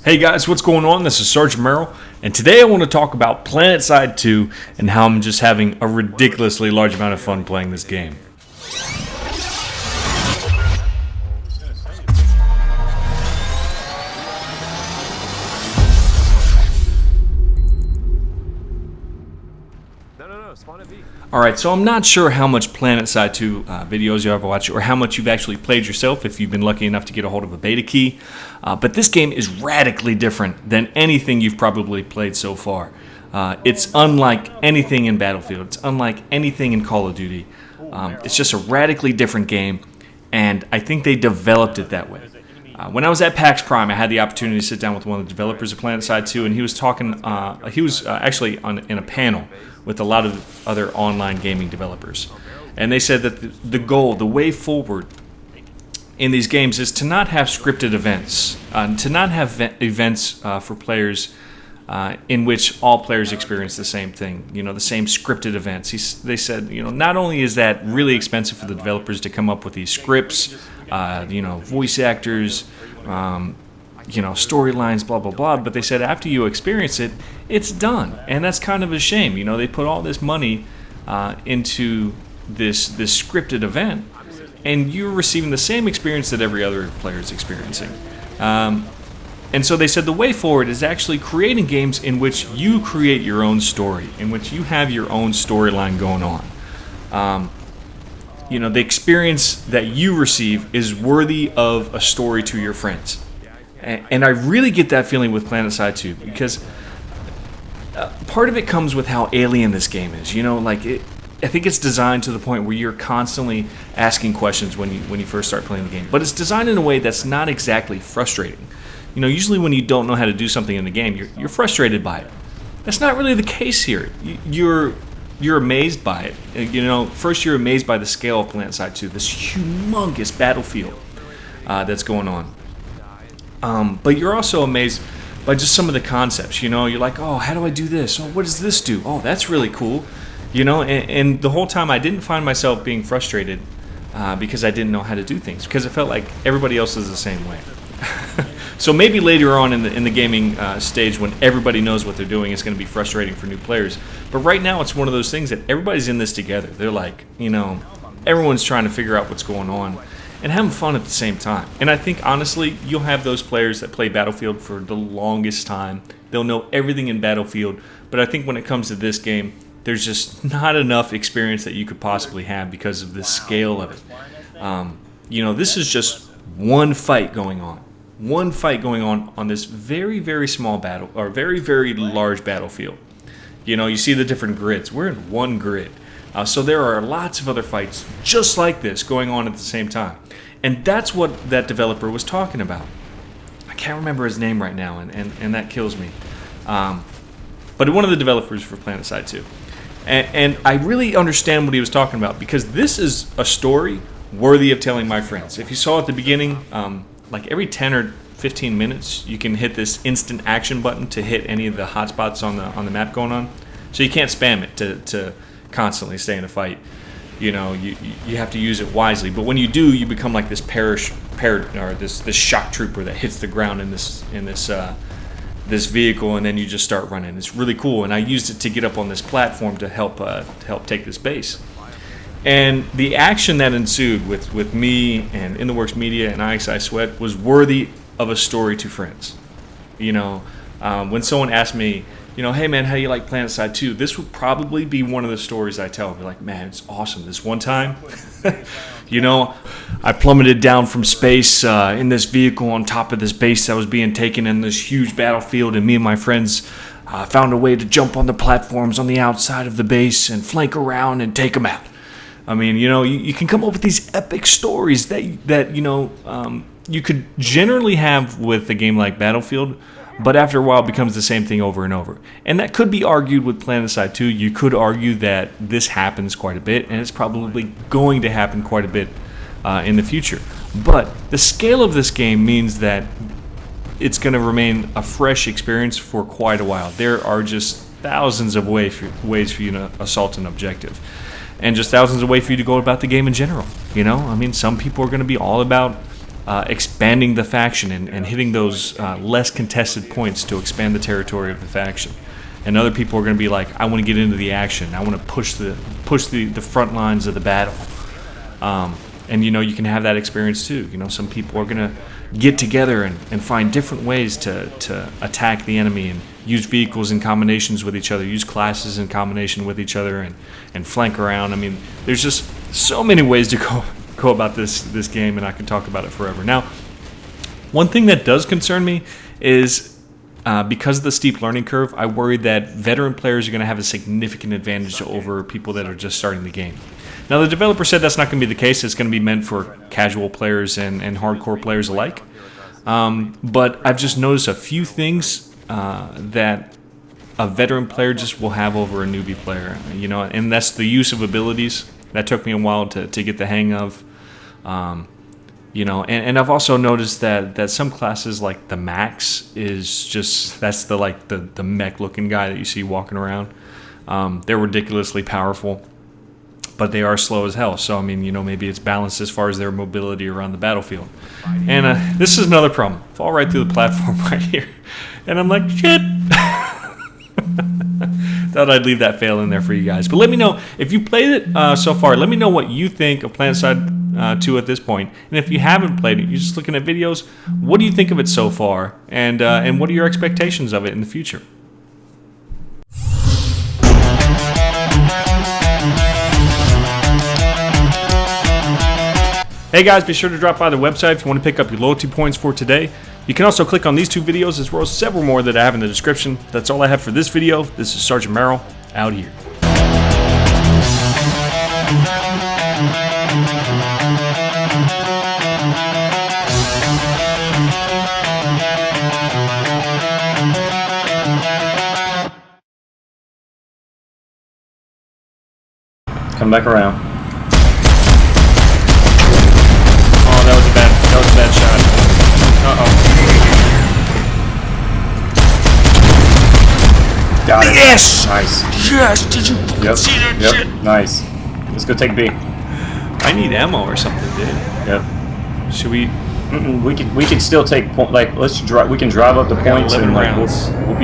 Hey guys, what's going on? This is Sergeant Merrill, and today I want to talk about PlanetSide 2 and how I'm just having a ridiculously large amount of fun playing this game. Alright, so I'm not sure how much PlanetSide 2 videos you ever watched or how much you've actually played yourself if you've been lucky enough to get a hold of a beta key, but this game is radically different than anything you've probably played so far. It's unlike anything in Battlefield, it's unlike anything in Call of Duty. It's just a radically different game, and I think they developed it that way. When I was at PAX Prime, I had the opportunity to sit down with one of the developers of PlanetSide 2, and he was talking. He was actually in a panel with a lot of other online gaming developers, and they said that the goal, the way forward in these games, is to not have scripted events, to not have events for players in which all players experience the same thing. You know, the same scripted events. They said, you know, not only is that really expensive for the developers to come up with these scripts. Voice actors, storylines, blah, blah, blah. But they said after you experience it, it's done. And that's kind of a shame. You know, they put all this money into this scripted event, and you're receiving the same experience that every other player is experiencing. And so they said the way forward is actually creating games in which you create your own story, in which you have your own storyline going on. The experience that you receive is worthy of a story to your friends. And I really get that feeling with PlanetSide 2 because part of it comes with how alien this game is. I think it's designed to the point where you're constantly asking questions when you first start playing the game. But it's designed in a way that's not exactly frustrating. Usually when you don't know how to do something in the game, you're frustrated by it. That's not really the case here. You're amazed by it. First you're amazed by the scale of PlanetSide 2, this humongous battlefield that's going on. But you're also amazed by just some of the concepts. You're like, oh, how do I do this? Oh, what does this do? Oh, that's really cool. And the whole time I didn't find myself being frustrated because I didn't know how to do things, because it felt like everybody else is the same way. So maybe later on in the gaming stage, when everybody knows what they're doing, it's going to be frustrating for new players. But right now, it's one of those things that everybody's in this together. They're like, everyone's trying to figure out what's going on and having fun at the same time. And I think, honestly, you'll have those players that play Battlefield for the longest time. They'll know everything in Battlefield. But I think when it comes to this game, there's just not enough experience that you could possibly have because of the scale of it. This is just one fight going on. One fight going on this very, very small battle, or very, very large battlefield. You see the different grids. We're in one grid. So there are lots of other fights just like this going on at the same time. And that's what that developer was talking about. I can't remember his name right now, and that kills me. But one of the developers for PlanetSide 2. And I really understand what he was talking about, because this is a story worthy of telling my friends. If you saw at the beginning, like every 10 or 15 minutes, you can hit this instant action button to hit any of the hotspots on the map going on. So you can't spam it to constantly stay in a fight. You have to use it wisely. But when you do, you become like this this shock trooper that hits the ground in this vehicle, and then you just start running. It's really cool, and I used it to get up on this platform to help take this base. And the action that ensued with me and In the Works Media and IXI Sweat was worthy of a story to friends. When someone asked me, hey man, how do you like PlanetSide 2? This would probably be one of the stories I tell. I'd be like, man, it's awesome. This one time, I plummeted down from space in this vehicle on top of this base that was being taken in this huge battlefield, and me and my friends found a way to jump on the platforms on the outside of the base and flank around and take them out. I mean, you can come up with these epic stories that you could generally have with a game like Battlefield, but after a while it becomes the same thing over and over. And that could be argued with PlanetSide 2. You could argue that this happens quite a bit, and it's probably going to happen quite a bit in the future. But the scale of this game means that it's going to remain a fresh experience for quite a while. There are just thousands of ways for you to assault an objective. And just thousands of ways for you to go about the game in general. Some people are going to be all about expanding the faction and hitting those less contested points to expand the territory of the faction. And other people are going to be like, I want to get into the action. I want to push the front lines of the battle. And you can have that experience too. Some people are going to get together and find different ways to attack the enemy and use vehicles in combinations with each other, use classes in combination with each other, and flank around. I mean, there's just so many ways to go about this game, and I could talk about it forever. Now, one thing that does concern me is because of the steep learning curve, I worry that veteran players are going to have a significant advantage over people that are just starting the game. Now, the developer said that's not going to be the case. It's going to be meant for casual players and hardcore players alike. But I've just noticed a few things that a veteran player just will have over a newbie player. And that's the use of abilities. That took me a while to get the hang of. And I've also noticed that some classes, like the Max, is just, that's the mech looking guy that you see walking around. They're ridiculously powerful, but they are slow as hell. So maybe it's balanced as far as their mobility around the battlefield. And this is another problem. Fall right through the platform right here, and I'm like, shit. Thought I'd leave that fail in there for you guys. But let me know if you played it so far. Let me know what you think of PlanetSide 2 at this point. And if you haven't played it, you're just looking at videos, what do you think of it so far? And what are your expectations of it in the future? Hey guys, be sure to drop by the website if you want to pick up your loyalty points for today. You can also click on these 2 videos as well as several more that I have in the description. That's all I have for this video. This is Sergeant Merrill, out here. Come back around. Oh, that was a bad shot. Got it. Yes! Nice. Yes! Did you see that shit? Nice. Let's go take B. I need ammo or something, dude. Yep. Should we? We can still take point. Like, let's drive. We can drive up the I got points 11 and rounds. We'll be